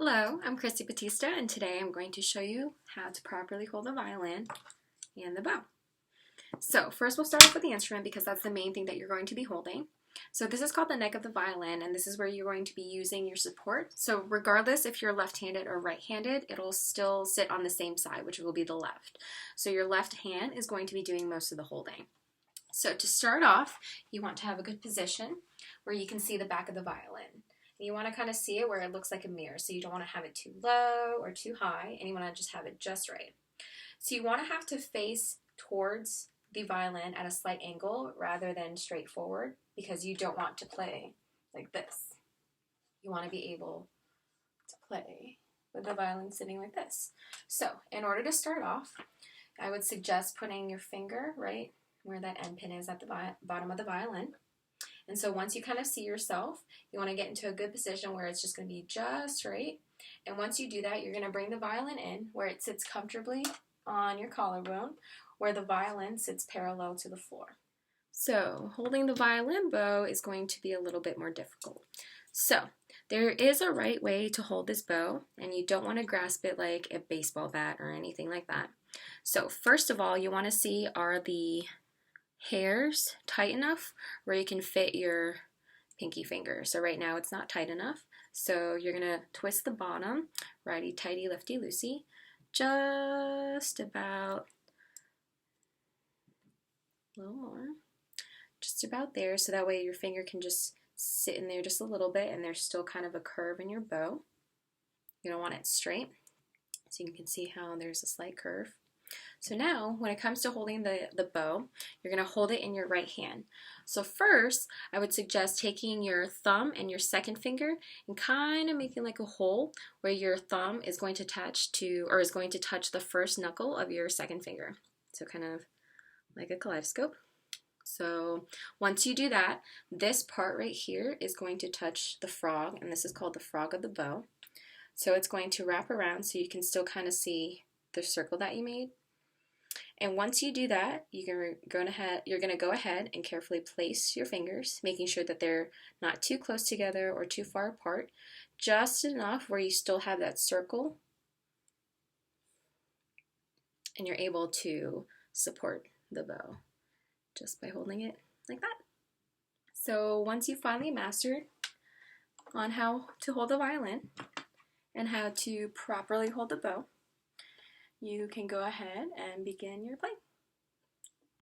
Hello, I'm Christy Batista, and today I'm going to show you how to properly hold the violin and the bow. So first we'll start off with the instrument because that's the main thing that you're going to be holding. So this is called the neck of the violin, and this is where you're going to be using your support. So regardless if you're left-handed or right-handed, it'll still sit on the same side, which will be the left. So your left hand is going to be doing most of the holding. So to start off, you want to have a good position where you can see the back of the violin. You want to kind of see it where it looks like a mirror. So you don't want to have it too low or too high, and you want to just have it just right. So you want to have to face towards the violin at a slight angle rather than straight forward because you don't want to play like this. You want to be able to play with the violin sitting like this. So in order to start off, I would suggest putting your finger right where that end pin is at the bottom of the violin. And so once you kind of see yourself, you want to get into a good position where it's just going to be just right. And once you do that, you're going to bring the violin in where it sits comfortably on your collarbone, where the violin sits parallel to the floor. So holding the violin bow is going to be a little bit more difficult. So there is a right way to hold this bow, and you don't want to grasp it like a baseball bat or anything like that. So first of all, you want to see, are the hairs tight enough where you can fit your pinky finger. So right now it's not tight enough. So you're going to twist the bottom, righty tighty, lefty loosey, just about a little more, just about there. So that way your finger can just sit in there just a little bit and there's still kind of a curve in your bow. You don't want it straight. So you can see how there's a slight curve. So now, when it comes to holding the bow, you're going to hold it in your right hand. So first, I would suggest taking your thumb and your second finger and kind of making like a hole where your thumb is going to touch the first knuckle of your second finger. So kind of like a kaleidoscope. So once you do that, this part right here is going to touch the frog, and this is called the frog of the bow. So it's going to wrap around so you can still kind of see the circle that you made. And once you do that, you're going to go ahead and carefully place your fingers, making sure that they're not too close together or too far apart, just enough where you still have that circle and you're able to support the bow just by holding it like that. So once you finally mastered on how to hold the violin and how to properly hold the bow, you can go ahead and begin your play.